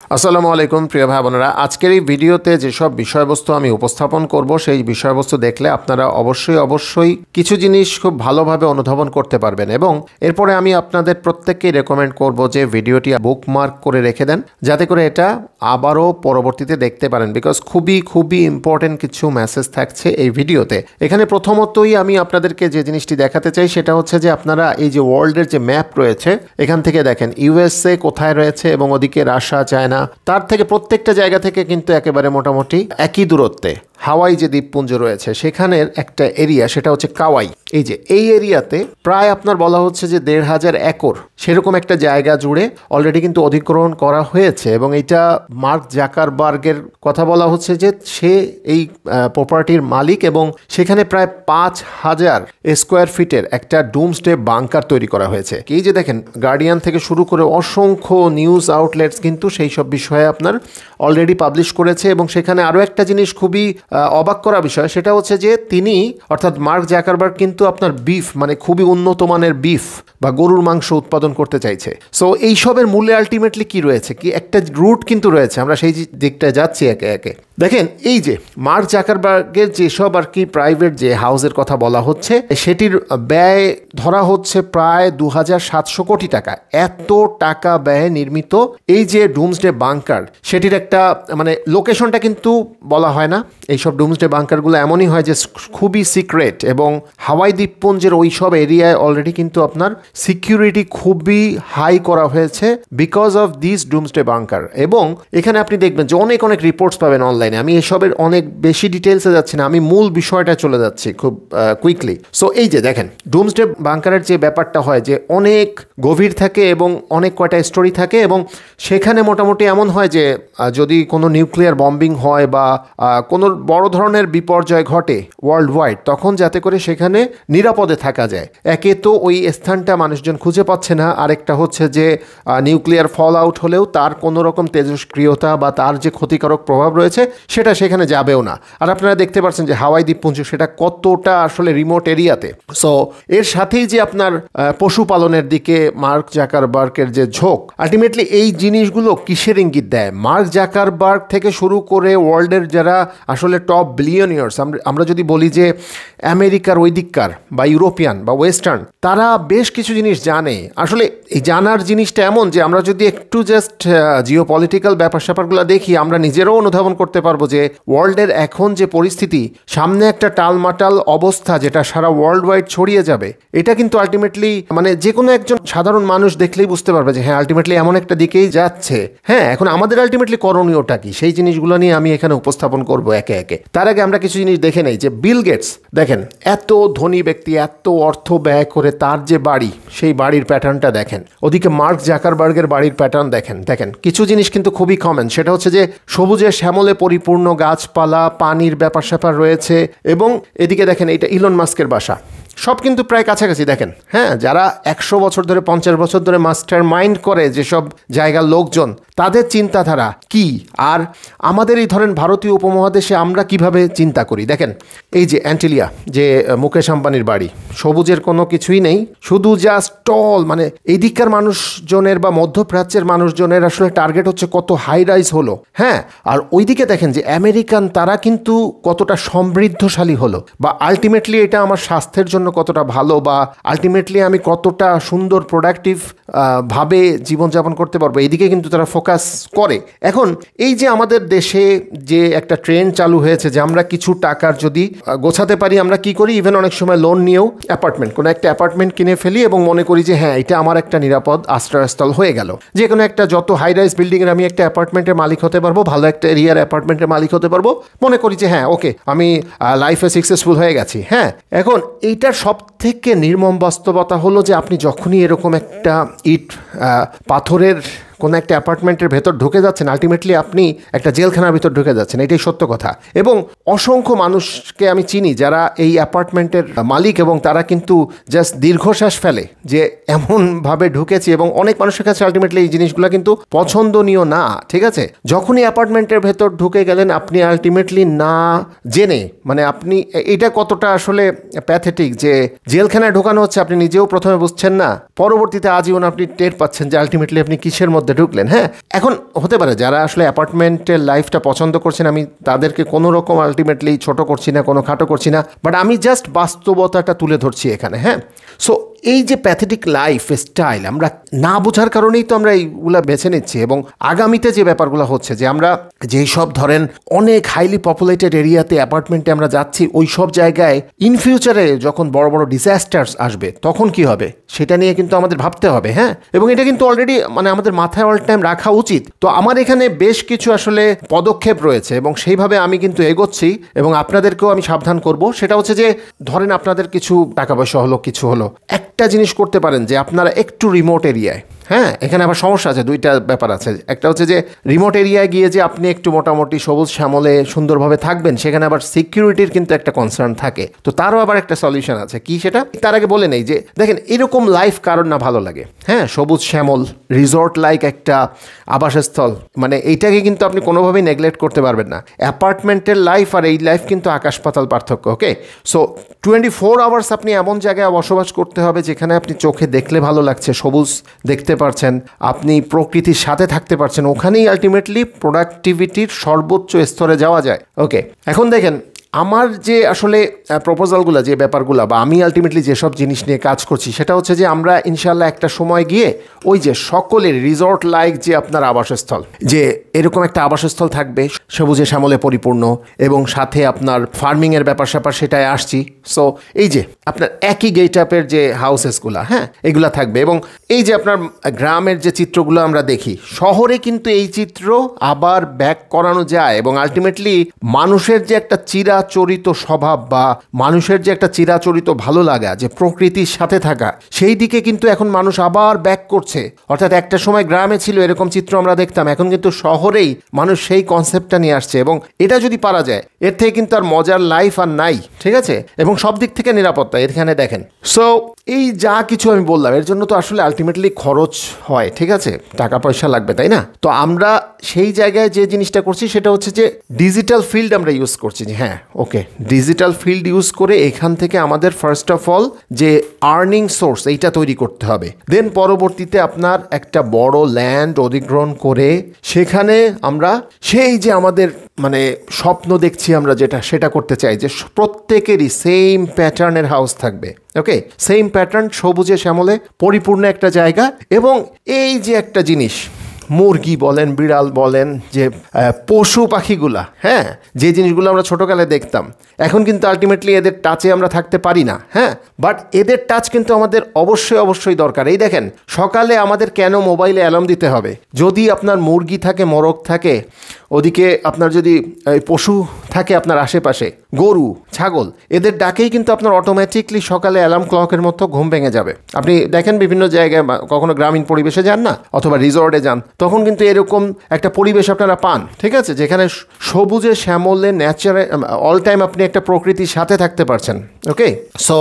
আসসালামু আলাইকুম প্রিয় ভাই বোনেরা, আজকের এই ভিডিওতে যেসব বিষয়বস্তু আমি উপস্থাপন করব সেই বিষয়বস্তু দেখলে আপনারা অবশ্যই কিছু জিনিস খুব ভালোভাবে অনুধাবন করতে পারবেন এবং এরপরে আমি আপনাদের প্রত্যেককেই রেকমেন্ড করব যে ভিডিওটি বুকমার্ক করে রেখে দেন, যাতে করে এটা আবারও পরবর্তীতে দেখতে পারেন, বিকজ খুবই ইম্পর্টেন্ট কিছু মেসেজ থাকছে এই ভিডিওতে। এখানে প্রথমতই আমি আপনাদেরকে যে জিনিসটি দেখাতে চাই সেটা হচ্ছে যে আপনারা এই যে ওয়ার্ল্ডের যে ম্যাপ রয়েছে এখান থেকে দেখেন ইউএসএ কোথায় রয়েছে এবং ওদিকে রাশিয়া, চায়না, তার থেকে প্রত্যেকটা জায়গা থেকে কিন্তু একেবারে মোটামুটি একই দূরত্বে হাওয়াই যে দ্বীপপুঞ্জ রয়েছে সেখানের একটা এরিয়া, সেটা হচ্ছে কাওয়াই। এই যে এই এরিয়াতে প্রায় আপনার বলা হচ্ছে যে ১,৫০০ একর সেরকম একটা জায়গা জুড়ে অলরেডি কিন্তু অধিগ্রহণ করা হয়েছে এবং এটা মার্ক জাকারবার্গের কথা বলা হচ্ছে যে সে এই প্রপার্টির মালিক এবং সেখানে প্রায় ৫,০০০ স্কোয়ার ফিটের একটা ডুমসডে বাংকার তৈরি করা হয়েছে। এই যে দেখেন গার্ডিয়ান থেকে শুরু করে অসংখ্য নিউজ আউটলেটস কিন্তু সেই সব বিষয়ে আপনার অলরেডি পাবলিশ করেছে এবং সেখানে আরও একটা জিনিস খুবই অবাক করা বিষয়, সেটা হচ্ছে যে তিনি অর্থাৎ মার্ক জাকারবার্গ কিন্তু আপনার বিফ মানে খুবই উন্নত মানের বিফ বা গরুর মাংস উৎপাদন করতে চাইছে। সো এইসবের মূল্যে আলটিমেটলি কি রয়েছে, কি একটা রুট কিন্তু রয়েছে, আমরা সেই দিকটায় যাচ্ছি একে একে। দেখেন এই যে মার্ক জাকারবার্গের যেসব আর কি প্রাইভেট যে হাউসের কথা বলা হচ্ছে সেটির ব্যয় ধরা হচ্ছে প্রায় ২,৭০০ কোটি টাকা। এত টাকা ব্যয়ে নির্মিত এই যে ডুমসডে বাংকার, সেটির একটা মানে লোকেশনটা কিন্তু বলা হয় না। এইসব ডুমসডে বাংকারগুলো এমনই হয় যে খুবই সিক্রেট এবং হাওয়াই দ্বীপপুঞ্জের ওই সব এরিয়ায় অলরেডি কিন্তু আপনার সিকিউরিটি খুবই হাই করা হয়েছে because of this Doomsday bunker. এবং এখানে আপনি দেখবেন যে অনেক রিপোর্টস পাবেন অনলাইনে। আমি এসবের অনেক বেশি ডিটেলসে যাচ্ছি না, আমি মূল বিষয়টা চলে যাচ্ছি খুব কুইকলি। সো এই যে দেখেন ডুমসডে বাংকারের যে ব্যাপারটা হয় যে অনেক গভীর থাকে এবং অনেক কয়টা স্টোরি থাকে এবং সেখানে মোটামুটি এমন হয় যে যদি কোনো নিউক্লিয়ার বম্বিং হয় বা কোনো বড় ধরনের বিপর্যয় ঘটে ওয়ার্ল্ড ওয়াইড, তখন যাতে করে সেখানে নিরাপদে থাকা যায়। একে তো ওই স্থানটা মানুষজন খুঁজে পাচ্ছে না, আরেকটা হচ্ছে যে নিউক্লিয়ার ফল আউট হলেও তার কোনো রকম তেজস্ক্রিয়তা বা তার যে ক্ষতিকারক প্রভাব রয়েছে সেটা সেখানে যাবেও না। আর আপনারা দেখতে পাচ্ছেন যে হাওয়াই দ্বীপপুঞ্জ সেটা কতটা আসলে রিমোট এরিয়াতে। সো এর সাথেই যে আপনার পশুপালনের দিকে মার্ক জাকারবার্গের যে ঝোঁক, আলটিমেটলি এই জিনিসগুলো কিসের ইঙ্গিত দেয়? মার্ক জাকারবার্গ থেকে শুরু করে ওয়ার্ল্ডের যারা আসলে টপ বিলিয়নিয়ার্স, আমরা যদি বলি যে আমেরিকার ওই দিককার বা ইউরোপিয়ান বা ওয়েস্টার্ন, তারা বেশ কিছু জিনিস জানে। আসলে এই জানার জিনিসটা এমন যে আমরা যদি একটু জাস্ট জিও পলিটিক্যাল ব্যাপার স্যাপারগুলো দেখি আমরা নিজেরাও অনুধাবন করতে পারবো যে ওয়ার্ল্ডের এখন যে পরিস্থিতি, সামনে একটা টালমাটাল অবস্থা যেটা সারা ওয়ার্ল্ড ওয়াইড ছড়িয়ে যাবে, এটা কিন্তু আলটিমেটলি মানে যে কোনো একজন সাধারণ মানুষ দেখলেই বুঝতে পারবে যে হ্যাঁ আলটিমেটলি এমন একটা দিকেই যাচ্ছে। হ্যাঁ, এখন আমাদের আলটিমেটলি করণীয়টা কি সেই জিনিসগুলো নিয়ে আমি এখানে উপস্থাপন করবো একে একে। তার আগে আমরা কিছু জিনিস দেখে নেই যে বিল গেটস দেখেন এত ধনী ব্যক্তি, এত অর্থ ব্যয় করে তার যে বাড়ি, সেই বাড়ির প্যাটার্নটা দেখেন। ওদিকে মার্ক জাকারবার্গের বাড়ির প্যাটার্ন দেখেন কিছু জিনিস কিন্তু খুবই কমন, সেটা হচ্ছে যে সবুজে শ্যামলে পরিপূর্ণ গাছপালা, পানির ব্যাপার স্যাপার রয়েছে এবং এদিকে দেখেন এটা ইলন মাস্কের বাসা, সব কিন্তু প্রায় কাছাকাছি। দেখেন হ্যাঁ, যারা ১০০ বছর ধরে ৫০ বছর ধরে মাস্টার মাইন্ড করে যেসব জায়গার লোকজন, তাদের চিন্তাধারা কি আর আমাদের এই ধরেন ভারতীয় উপমহাদেশে আমরা কিভাবে চিন্তা করি। দেখেন এই যে অ্যান্টিলিয়া, যে মুকেশ আম্বানির বাড়ি, সবুজের কোনো কিছুই নেই, শুধু জাস্ট টল, মানে এই দিককার মানুষজনের বা মধ্যপ্রাচ্যের মানুষজনের আসলে টার্গেট হচ্ছে কত হাই রাইজ হলো। হ্যাঁ, আর ওইদিকে দেখেন যে আমেরিকান, তারা কিন্তু কতটা সমৃদ্ধশালী হলো, বা আলটিমেটলি এটা আমার স্বাস্থ্যের জন্য কতটা ভালো, বা আলটিমেটলি আমি কতটা সুন্দর প্রোডাক্টিভ ভাবে জীবনযাপন করতে পারবো, এইদিকে কিন্তু তারা ফোকাস করে। এখন এই যে আমাদের দেশে যে একটা ট্রেন্ড চালু হয়েছে যে আমরা কিছু টাকার যদি গোছাতে পারি, আমরা কি করি, ইভেন অনেক সময় লোন নিয়েও কোনো একটা অ্যাপার্টমেন্ট কিনে ফেলি এবং মনে করি যে হ্যাঁ এটা আমার একটা নিরাপদ আশ্রয়স্থল হয়ে গেল। যে কোনো একটা যত হাই রাইজ বিল্ডিংয়ের আমি একটা অ্যাপার্টমেন্টের মালিক হতে পারবো, ভালো একটা এরিয়ার অ্যাপার্টমেন্টের মালিক হতে পারবো, মনে করি যে হ্যাঁ ওকে আমি লাইফে সাকসেসফুল হয়ে গেছি। হ্যাঁ, এখন এইটার সব থেকে নির্মম বাস্তবতা হলো যে আপনি যখনই এরকম একটা ইট পাথরের কোনো একটা অ্যাপার্টমেন্টের ভেতর ঢুকে যাচ্ছেন, আলটিমেটলি আপনি একটা জেলখানার ভিতর ঢুকে যাচ্ছেন, এটাই সত্য কথা। এবং অসংখ্য মানুষকে আমি চিনি যারা এই অ্যাপার্টমেন্টের মালিক এবং তারা কিন্তু জাস্ট দীর্ঘশ্বাস ফেলে যে এমনভাবে ঢুকেছি, এবং অনেক মানুষের কাছে আলটিমেটলি এই জিনিসগুলো কিন্তু পছন্দনীয় না। ঠিক আছে, যখনই অ্যাপার্টমেন্টের ভেতর ঢুকে গেলেন আপনি আলটিমেটলি না জেনে, মানে আপনি এটা কতটা আসলে প্যাথেটিক যে জেলখানায় ঢোকানো হচ্ছে, আপনি নিজেও প্রথমে বুঝছেন না, পরবর্তীতে আজীবন আপনি টের পাচ্ছেন যে আলটিমেটলি আপনি কিসের মধ্যে মধ্যে ঢুকলেন। হ্যাঁ, এখন হতে পারে যারা আসলে অ্যাপার্টমেন্টের লাইফটা পছন্দ করছেন, আমি তাদেরকে কোনো রকম আলটিমেটলি ছোট করছি না, কোনো খাটো করছি না, বাট আমি জাস্ট বাস্তবতাটা তুলে ধরছি এখানে। হ্যাঁ, সো এই যে প্যাথেটিক লাইফ স্টাইল আমরা না বোঝার কারণেই তো আমরা এইগুলা বেছে নিচ্ছি, এবং আগামীতে যে ব্যাপারগুলো হচ্ছে যে আমরা যেই সব ধরেন অনেক হাইলি পপুলেটেড এরিয়াতে অ্যাপার্টমেন্টে আমরা যাচ্ছি, ওই সব জায়গায় ইন ফিউচারে যখন বড় বড় ডিজাস্টার্স আসবে তখন কি হবে সেটা নিয়ে কিন্তু আমাদের ভাবতে হবে। হ্যাঁ, এবং এটা কিন্তু অলরেডি মানে আমাদের মাথায় অল টাইম রাখা উচিত। তো আমার এখানে বেশ কিছু আসলে পদক্ষেপ রয়েছে এবং সেইভাবে আমি কিন্তু এগোচ্ছি, এবং আপনাদেরকেও আমি সাবধান করব। সেটা হচ্ছে যে ধরেন আপনাদের কিছু টাকা পয়সা হলো, কিছু হলো, একটা জিনিস করতে পারেন যে আপনারা একটু রিমোট এরিয়ায়, হ্যাঁ এখানে আবার সমস্যা আছে, দুইটা ব্যাপার আছে। একটা হচ্ছে যে রিমোট এরিয়ায় গিয়ে যে আপনি একটু মোটামুটি সবুজ শ্যামলে সুন্দরভাবে থাকবেন, সেখানে আবার সিকিউরিটির কিন্তু একটা কনসার্ন থাকে। তো তারও আবার একটা সলিউশন আছে। কি সেটা? তার আগে বলে নেই যে দেখেন এরকম লাইফ কারোর না ভালো লাগে। হ্যাঁ, সবুজ শ্যামল রিসর্ট লাইক একটা আবাসস্থল, মানে এইটাকে কিন্তু আপনি কোনোভাবেই নেগলেক্ট করতে পারবেন না। অ্যাপার্টমেন্টের লাইফ আর এই লাইফ কিন্তু আকাশ পাতাল পার্থক্য। ওকে, সো 24 আওয়ার্স আপনি এমন জায়গায় বসবাস করতে হবে যেখানে আপনি চোখে দেখলে ভালো লাগছে, সবুজ দেখতে পারছেন, আপনি প্রকৃতির সাথে থাকতে পারছেন, ওখানেই আলটিমেটলি প্রোডাক্টিভিটির সর্বোচ্চ স্তরে যাওয়া যায়। ওকে, এখন দেখেন আমার যে আসলে প্রপোজালগুলো, যে ব্যাপারগুলো, বা আমি আলটিমেটলি যেসব জিনিস নিয়ে কাজ করছি, সেটা হচ্ছে যে আমরা ইনশাল্লাহ একটা সময় গিয়ে ওই যে সকলের রিসর্ট লাইক যে আপনার আবাসস্থল, যে এরকম একটা আবাসস্থল থাকবে সবুজে শ্যামলে পরিপূর্ণ, এবং সাথে আপনার ফার্মিংয়ের ব্যাপার স্যাপার সেটাই আসছি। সো এই যে আপনার একই গেট আপের যে হাউসেসগুলো, হ্যাঁ এগুলা থাকবে, এবং এই যে আপনার গ্রামের যে চিত্রগুলো আমরা দেখি, শহরে কিন্তু এই চিত্র আবার ব্যাক করানো যায়, এবং আলটিমেটলি মানুষের যে একটা চিরাচরিত স্বভাব বা মানুষের যে একটা চিরাচরিত ভালো লাগা, যে প্রকৃতির সাথে থাকা, সেই দিকে কিন্তু এখন মানুষ আবার ব্যাক করছে। অর্থাৎ একটা সময় গ্রামে ছিল এরকম চিত্র আমরা দেখতাম, এখন কিন্তু শহরেই মানুষ সেই কনসেপ্টটা নিয়ে আসছে, এবং এটা যদি পারা যায় এর থেকে কিন্তু আর মজার লাইফ আর নাই। ঠিক আছে, এবং সব দিক থেকে নিরাপত্তা এখানে দেখেন। সো এই যা কিছু আমি বললাম এর জন্য তো আসলে আলটিমেটলি খরচ হয়, ঠিক আছে, টাকা পয়সা লাগবে, তাই না? তো আমরা সেই জায়গায় যে জিনিসটা করছি সেটা হচ্ছে যে ডিজিটাল ফিল্ড আমরা ইউজ করছি। হ্যাঁ, ওকে, ডিজিটাল ফিল্ড ইউজ করে এখান থেকে আমাদের ফার্স্ট অফ অল যে আর্নিং সোর্স এইটা তৈরি করতে হবে। দেন পরবর্তীতে আপনার একটা বড় ল্যান্ড অধিগ্রহণ করে সেখানে আমরা সেই যে আমাদের মানে স্বপ্ন দেখছি আমরা, যেটা সেটা করতে চাই, যে প্রত্যেকেরই সেম প্যাটার্নের হাউস থাকবে। ওকে, সেম প্যাটার্ন, সবুজে শ্যামলে পরিপূর্ণ একটা জায়গা, এবং এই যে একটা জিনিস মুরগি বলেন, বিড়াল বলেন, যে পশু পাখিগুলা, হ্যাঁ যে জিনিসগুলো আমরা ছোটোকালে দেখতাম, এখন কিন্তু আলটিমেটলি এদের টাচে আমরা থাকতে পারি না। হ্যাঁ, বাট এদের টাচ কিন্তু আমাদের অবশ্যই দরকার। এই দেখেন সকালে আমাদের কেন মোবাইলে অ্যালার্ম দিতে হবে? যদি আপনার মুরগি থাকে, মোরগ থাকে, ওদিকে আপনার যদি পশু থাকে আপনার আশেপাশে, গরু, ছাগল, এদের ডাকেই কিন্তু আপনার অটোমেটিকলি সকালে অ্যালার্ম ক্লকের মতো ঘুম ভেঙে যাবে। আপনি দেখেন বিভিন্ন জায়গায়, কখনো গ্রামীণ পরিবেশে যান না, অথবা রিসর্টে যান, তখন কিন্তু এরকম একটা পরিবেশ আপনারা পান, ঠিক আছে, যেখানে সবুজে শ্যামলে ন্যাচারাল অল টাইম আপনি একটা প্রকৃতির সাথে থাকতে পারছেন। ওকে, সো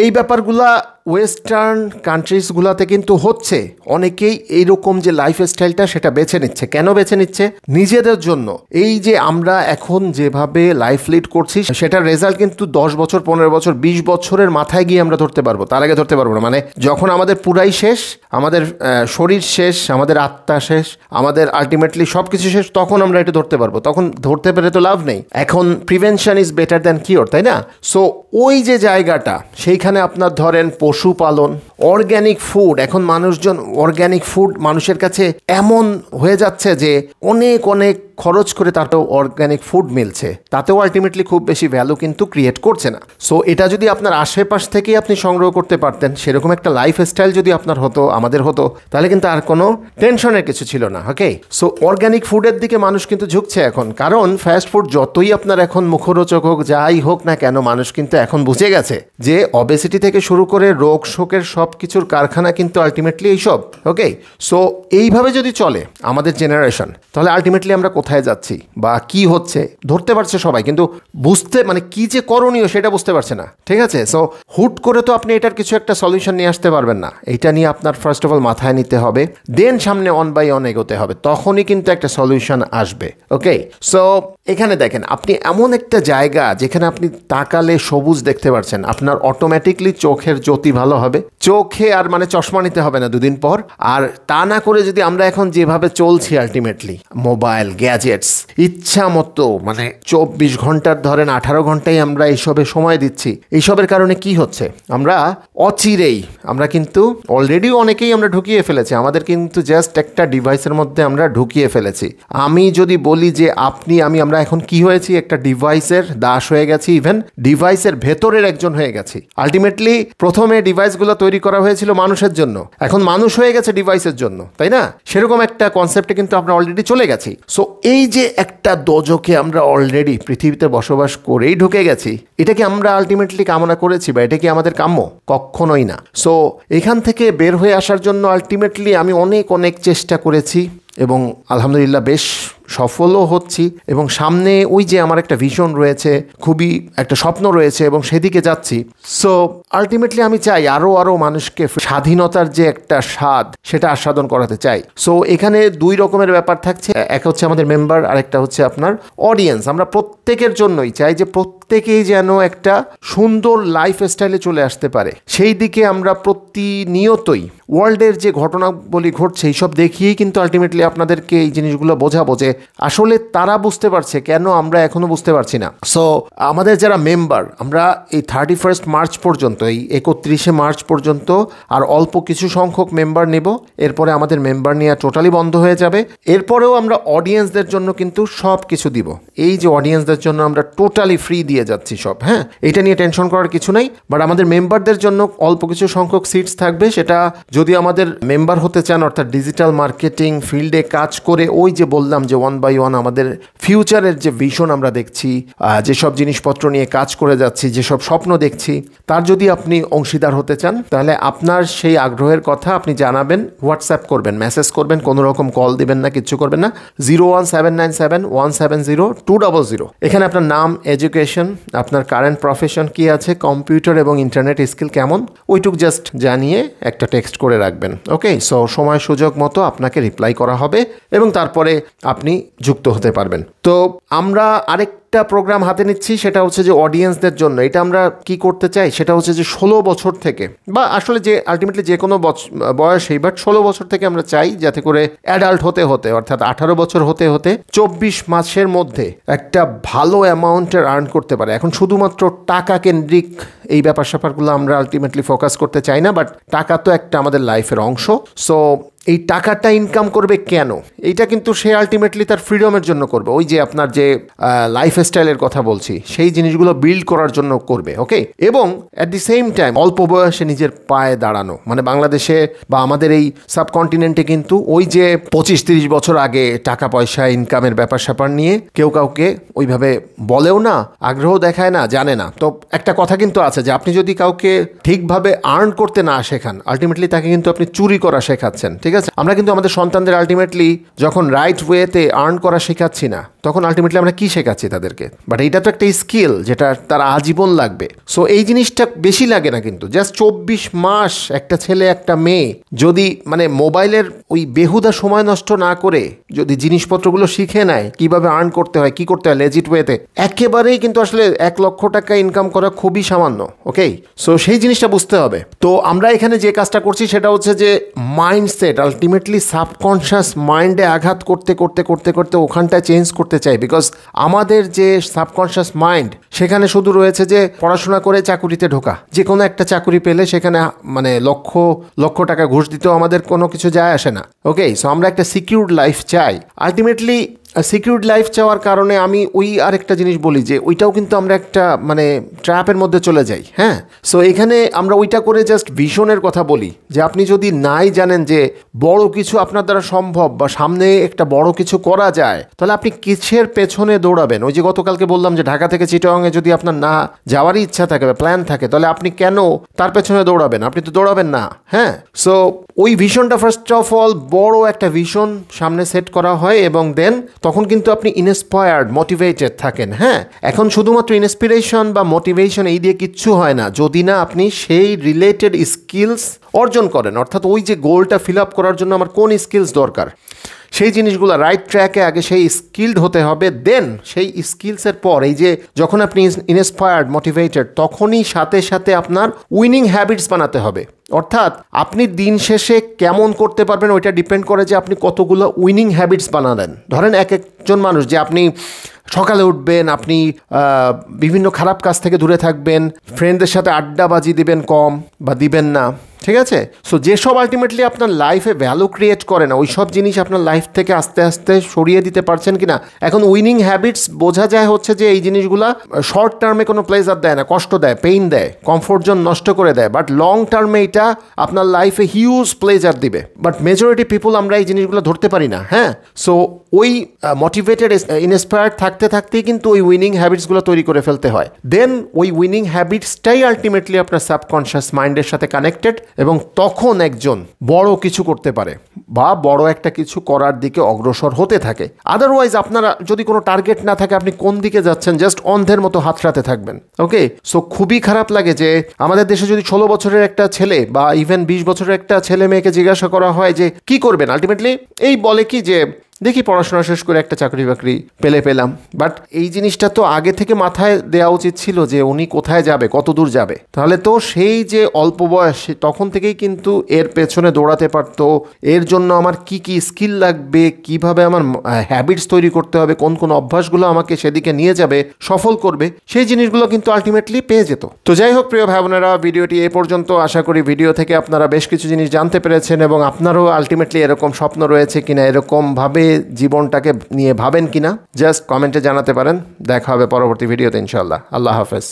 এই ব্যাপারগুলা ওয়েস্টার্ন কান্ট্রিজগুলোতে কিন্তু হচ্ছে। অনেকেই এইরকম যে লাইফ স্টাইলটা সেটা বেছে নিচ্ছে। কেন বেছে নিচ্ছে? নিজেদের জন্য। এই যে আমরা এখন যেভাবে লাইফ লিড করছি সেটার রেজাল্ট কিন্তু 10 বছর, 15 বছর, 20 বছরের মাথায় গিয়ে আমরা ধরতে পারবো, তার আগে ধরতে পারবো না। মানে যখন আমাদের পুরাই শেষ, আমাদের শরীর শেষ, আমাদের আত্মা শেষ, আমাদের আলটিমেটলি সব কিছু শেষ, তখন আমরা এটা ধরতে পারবো। তখন ধরতে পেরে তো লাভ নেই। এখন prevention is better than cure, তাই না? সো ওই যে জায়গাটা, সেইখানে আপনার ধরেন পশুপালন, অর্গ্যানিক ফুড, এখন মানুষজন অর্গ্যানিক ফুড মানুষের কাছে এমন হয়ে যাচ্ছে যে অনেক খরচ করে তাতেও অর্গ্যানিক ফুড মিলছে, তাতেও আলটিমেটলি খুব বেশি ভ্যালু কিন্তু ক্রিয়েট করছে না। সো এটা যদি আপনার আশেপাশ থেকেই আপনি সংগ্রহ করতে পারতেন, সেরকম একটা লাইফ স্টাইল যদি আপনার হতো, আমাদের হতো, তাহলে কিন্তু আর কোনো টেনশনের কিছু ছিল না। ওকে, সো অর্গ্যানিক ফুডের দিকে মানুষ কিন্তু ঝুঁকছে এখন, কারণ ফাস্ট ফুড যতই আপনার এখন মুখরোচক হোক, যাই হোক না কেন, মানুষ কিন্তু এখন বুঝে গেছে যে অবেসিটি থেকে শুরু করে রোগ শোকের সব কিছুর কারখানা কিন্তু আলটিমেটলি এইসব। ওকে, সো এইভাবে যদি চলে আমাদের জেনারেশন, তাহলে আলটিমেটলি আমরা কোথায় যাচ্ছি বা কি হচ্ছে ধরতে পারছে সবাই, কিন্তু বুঝতে মানে কি যে করণীয় সেটা বুঝতে পারছে না। ঠিক আছে, সো হুট করে তো আপনি এটার কিছু একটা সলিউশন নিয়ে আসতে পারবেন না। এইটা নিয়ে আপনার ফার্স্ট অফ অল মাথায় নিতে হবে, দেন সামনে অন বাই অন এগোতে হবে, তখনই কিন্তু একটা সলিউশন আসবে। ওকে, সো এখানে দেখেন আপনি এমন একটা জায়গা যেখানে আপনি তাকালে সবুজ দেখতে পাচ্ছেন, আপনার অটোমেটিকলি চোখের জ্যোতি ভালো হবে, চোখ চোখে আর মানে চশমা নিতে হবে না দুদিন পর। আর তা না করে যদি আমরা এখন যেভাবে চলছি আলটিমেটলি মোবাইল গ্যাজেটস ইচ্ছা মতো মানে 24 ঘন্টার ধরেন 18 ঘন্টাই আমরা এইসবে সময় দিচ্ছি, এইসবের কারণে কি হচ্ছে, আমরা অচিরেই আমরা কিন্তু অলরেডি অনেকেই আমরা ঢুকিয়ে ফেলেছি, আমাদের কিন্তু জাস্ট একটা ডিভাইসের মধ্যে আমরা ঢুকিয়ে ফেলেছি। আমি যদি বলি যে আমরা এখন কি হয়েছি, একটা ডিভাইসের দাস হয়ে গেছি, ইভেন ডিভাইসের ভেতরের একজন হয়ে গেছি। আলটিমেটলি প্রথমে ডিভাইসগুলো তৈরি করা হয়েছিল মানুষের জন্য, এখন মানুষ হয়ে গেছে ডিভাইসের জন্য, তাই না? সেরকম একটা কনসেপ্টে কিন্তু আমরা অলরেডি চলে গেছি। সো এই যে একটা দোজকে আমরা অলরেডি পৃথিবীতে বসবাস করেই ঢুকে গেছি, এটা কি আমরা আলটিমেটলি কামনা করেছি বা এটা কি আমাদের কাম্য? কখনোই না। সো এখান থেকে বের হয়ে আসার জন্য আলটিমেটলি আমি অনেক চেষ্টা করেছি এবং আলহামদুলিল্লাহ বেশ সফলও হচ্ছি। এবং সামনে ওই যে আমার একটা ভিশন রয়েছে, খুবই একটা স্বপ্ন রয়েছে এবং সেদিকে যাচ্ছি। সো আলটিমেটলি আমি চাই আরও মানুষকে স্বাধীনতার যে একটা স্বাদ সেটা আস্বাদন করাতে চাই। সো এখানে দুই রকমের ব্যাপার থাকছে, এক হচ্ছে আমাদের মেম্বার আর একটা হচ্ছে আপনার অডিয়েন্স। আমরা প্রত্যেকের জন্যই চাই যে প্রত্যেকেই যেন একটা সুন্দর লাইফ স্টাইলে চলে আসতে পারে, সেই দিকে আমরা প্রতিনিয়তই ওয়ার্ল্ডের যে ঘটনাবলী ঘটছে এইসব দেখিয়েই কিন্তু আলটিমেটলি আপনাদেরকে এই জিনিসগুলো বোঝাবো যে আসলে তারা বুঝতে পারছে কেন আমরা এখনো বুঝতে পারছি না। সো আমাদের যারা মেম্বার, আমরা এই 31 মার্চ পর্যন্ত, এই 31 মার্চ পর্যন্ত আর অল্প কিছু সংখ্যক মেম্বার নেব, এরপরে আমাদের মেম্বার নেওয়া টোটালি বন্ধ হয়ে যাবে। এরপরেও আমরা অডিয়েন্সদের জন্য কিন্তু সব কিছু দিব। এই যে অডিয়েন্সদের জন্য আমরা টোটালি ফ্রি দিয়ে যাচ্ছি সব, হ্যাঁ, এটা নিয়ে টেনশন করার কিছু নাই। বাট আমাদের মেম্বারদের জন্য অল্প কিছু সংখ্যক সিটস থাকবে। সেটা যদি আমাদের মেম্বার হতে চান, অর্থাৎ ডিজিটাল মার্কেটিং ফিল্ডে কাজ করে, ওই যে বললাম যে 1 by 1 আমাদের ফিউচারের যে ভিশন আমরা দেখছি, যেসব জিনিসপত্র নিয়ে কাজ করে যাচ্ছি, যেসব স্বপ্ন দেখছি, তার যদি আপনি অংশীদার হতে চান তাহলে আপনার সেই আগ্রহের কথা আপনি জানাবেন, হোয়াটসঅ্যাপ করবেন, মেসেজ করবেন, কোনো রকম কল দিবেন না, কিচ্ছু করবেন না। 01797170200। এখানে আপনার নাম, এডুকেশন, আপনার কারেন্ট প্রফেশন কি আছে, কম্পিউটার এবং ইন্টারনেট স্কিল কেমন, ওইটুক জাস্ট জানিয়ে একটা টেক্সট করে রাখবেন। ওকে, সো সময় সুযোগ মতো আপনাকে রিপ্লাই করা হবে এবং তারপরে আপনি যুক্ত হতে পারবেন। তো আমরা আরেকটা প্রোগ্রাম হাতে নিচ্ছি, সেটা হচ্ছে যে অডিয়েন্সদের জন্য। এটা আমরা কি করতে চাই, সেটা হচ্ছে যে 16 বছর থেকে, বা আসলে যে আলটিমেটলি যে কোনো বয়সেই, বাট 16 বছর থেকে আমরা চাই যাতে করে অ্যাডাল্ট হতে হতে, অর্থাৎ 18 বছর হতে হতে 24 মাসের মধ্যে একটা ভালো অ্যামাউন্টের আর্ন করতে পারে। এখন শুধুমাত্র টাকা কেন্দ্রিক এই ব্যাপার স্যাপারগুলো আমরা আলটিমেটলি ফোকাস করতে চাই না, বাট টাকা তো একটা আমাদের লাইফের অংশ। সো এই টাকাটা ইনকাম করবে কেন, এইটা কিন্তু সে আলটিমেটলি তার ফ্রিডমের জন্য করবে। ওই যে আপনার যে লাইফ স্টাইলের কথা বলছি, সেই জিনিসগুলো বিল্ড করার জন্য করবে। ওকে, এবং অ্যাট দি সেম টাইম অল্প বয়সে নিজের পায়ে দাঁড়ানো, মানে বাংলাদেশে বা আমাদের এই সাবকন্টিনেন্টে কিন্তু ওই যে 25-30 বছর আগে টাকা পয়সা ইনকামের ব্যাপার স্যাপার নিয়ে কেউ কাউকে ওইভাবে বলেও না, আগ্রহ দেখায় না, জানে না। তো একটা কথা কিন্তু আছে যে আপনি যদি কাউকে ঠিকভাবে আর্ন করতে না শেখান, আলটিমেটলি তাকে কিন্তু আপনি চুরি করা শেখাচ্ছেন। ঠিক আছে, আমরা কিন্তু আমাদের সন্তানদের আলটিমেটলি যখন রাইট ওয়েতে আর্ন করা শেখাচ্ছি না, তখন আলটিমেটলি আমরা কি শেখাচ্ছি তাদেরকে? বাট এইটা তো একটা স্কিল যেটা তার আজীবন লাগবে। সো এই জিনিসটা বেশি লাগে না কিন্তু, জাস্ট 24 মাস একটা ছেলে একটা মেয়ে যদি মানে মোবাইলের ওই বেহুদা সময় নষ্ট না করে যদি জিনিসপত্রগুলো শিখে নেয়, কিভাবে আর্ন করতে হয়, কি করতে হয় লেজিট ওয়েতে, একেবারেই কিন্তু আসলে 1 লক্ষ টাকা ইনকাম করা খুবই সামান্য। ওকে, সো সেই জিনিসটা বুঝতে হবে। তো আমরা এখানে যে কাজটা করছি সেটা হচ্ছে যে মাইন্ডসেট, আলটিমেটলি সাবকনশিয়াস মাইন্ডে আঘাত করতে করতে করতে করতে ওখানটায় চেঞ্জ করতে চাই। বিকজ আমাদের যে সাবকনশিয়াস মাইন্ড, সেখানে শুধু রয়েছে যে পড়াশোনা করে চাকুরিতে ঢোকা, যে কোনো একটা চাকুরি পেলে সেখানে মানে লক্ষ লক্ষ টাকা ঘুষ দিতেও আমাদের কোনো কিছু যায় আসে না। ওকে, সো আমরা একটা সিকিউরড লাইফ চাই। আলটিমেটলি সিকিউরড লাইফ চাওয়ার কারণে আমি ওই আরেকটা জিনিস বলি যে ওইটাও কিন্তু আমরা একটা মানে ট্র্যাপের মধ্যে চলে যাই। হ্যাঁ, সো এখানে আমরা ওইটা করে জাস্ট ভিশনের কথা বলি যে আপনি যদি নাই জানেন যে বড় কিছু আপনার দ্বারা সম্ভব বা সামনে একটা বড় কিছু করা যায়, তাহলে আপনি কিসের পেছনে দৌড়াবেন? ওই যে গতকালকে বললাম যে ঢাকা থেকে চিটাগাংয়ে যদি আপনার না যাওয়ারই ইচ্ছা থাকে বা প্ল্যান থাকে, তাহলে আপনি কেন তার পেছনে দৌড়াবেন? আপনি তো দৌড়াবেন না। হ্যাঁ, সো ওই ভিশনটা ফার্স্ট অফ অল বড় একটা ভিশন সামনে সেট করা হয় এবং দেন তখন কিন্তু আপনি ইন্সপায়ার্ড, মোটিভেটেড থাকেন। হ্যাঁ, এখন শুধুমাত্র ইন্সপিরেশন বা মোটিভেশন এই দিয়ে কিচ্ছু হয় না যদি না আপনি সেই রিলেটেড স্কিলস অর্জন করেন। অর্থাৎ ওই যে গোলটা ফিল আপ করার জন্য আমার কোন স্কিলস দরকার, সেই জিনিসগুলো রাইট ট্র্যাকে আগে সেই স্কিলড হতে হবে, দেন সেই স্কিলসের পর এই যে যখন আপনি ইন্সপায়ার্ড মোটিভেটেড তখনই সাথে সাথে আপনার উইনিং হ্যাবিটস বানাতে হবে। অর্থাৎ আপনি দিন শেষে কেমন করতে পারবেন ওইটা ডিপেন্ড করে যে আপনি কতগুলো উইনিং হ্যাবিটস বানালেন। ধরেন এক একজন মানুষ যে আপনি সকালে উঠবেন, আপনি বিভিন্ন খারাপ কাজ থেকে দূরে থাকবেন, ফ্রেন্ডদের সাথে আড্ডাবাজি দিবেন কম বা দিবেন না, ঠিক আছে? সো যেসব আলটিমেটলি আপনার লাইফে ভ্যালু ক্রিয়েট করে না ওই সব জিনিস আপনার লাইফ থেকে আস্তে আস্তে সরিয়ে দিতে পারছেন কিনা। এখন উইনিং হ্যাবিটস বোঝা যায় হচ্ছে যে এই জিনিসগুলা শর্ট টার্মে কোনো প্লেজার দেয় না, কষ্ট দেয়, পেইন দেয়, কমফোর্ট জোন নষ্ট করে দেয়, বাট লং টার্মে এটা আপনার লাইফে হিউজ প্লেজার দিবে। বাট মেজরিটি পিপুল আমরা এই জিনিসগুলো ধরতে পারি না। হ্যাঁ, সো ওই মোটিভেটেড ইন্সপায়ার্ড থাকতে থাকতেই কিন্তু ওই উইনিং হ্যাবিটসগুলো তৈরি করে ফেলতে হয়। দেন ওই উইনিং হ্যাবিটসটাই আলটিমেটলি আপনার সাবকনশিয়াস মাইন্ডের সাথে কানেক্টেড, এবং তখন একজন বড় কিছু করতে পারে বা বড় একটা কিছু করার দিকে অগ্রসর হতে থাকে। আদারওয়াইজ আপনারা যদি কোনো টার্গেট না থাকে আপনি কোন দিকে যাচ্ছেন জাস্ট অন্ধের মতো হাতড়াতে থাকবেন। ওকে, সো খুবই খারাপ লাগে যে আমাদের দেশে যদি 16 বছরের একটা ছেলে বা ইভেন 20 বছরের একটা ছেলে মেয়েকে জিজ্ঞাসা করা হয় যে কি করবেন, আলটিমেটলি এই বলে কি যে দেখি পড়াশোনা শেষ করে একটা চাকরি বাকরি পেলাম। বাট এই জিনিসটা তো আগে থেকে মাথায় দেওয়া উচিত ছিল যে উনি কোথায় যাবে, কত দূর যাবে। তাহলে তো সেই যে অল্প বয়স তখন থেকেই কিন্তু এর পেছনে দৌড়াতে পারতো, এর জন্য আমার কি কি স্কিল লাগবে, কিভাবে আমার হ্যাবিটস তৈরি করতে হবে, কোন কোন অভ্যাসগুলো আমাকে সেদিকে নিয়ে যাবে, সফল করবে, সেই জিনিসগুলো কিন্তু আলটিমেটলি পেয়ে যেত। তো যাই হোক প্রিয় ভাই বোনেরা, ভিডিওটি এ পর্যন্ত। আশা করি ভিডিও থেকে আপনারা বেশ কিছু জিনিস জানতে পেরেছেন এবং আপনারও আলটিমেটলি এরকম স্বপ্ন রয়েছে কিনা, এরকমভাবে জীবনটাকে নিয়ে ভাবেন কিনা, জাস্ট কমেন্টে জানাতে পারেন। দেখা হবে পরবর্তী ভিডিওতে ইনশাআল্লাহ। আল্লাহ হাফেজ।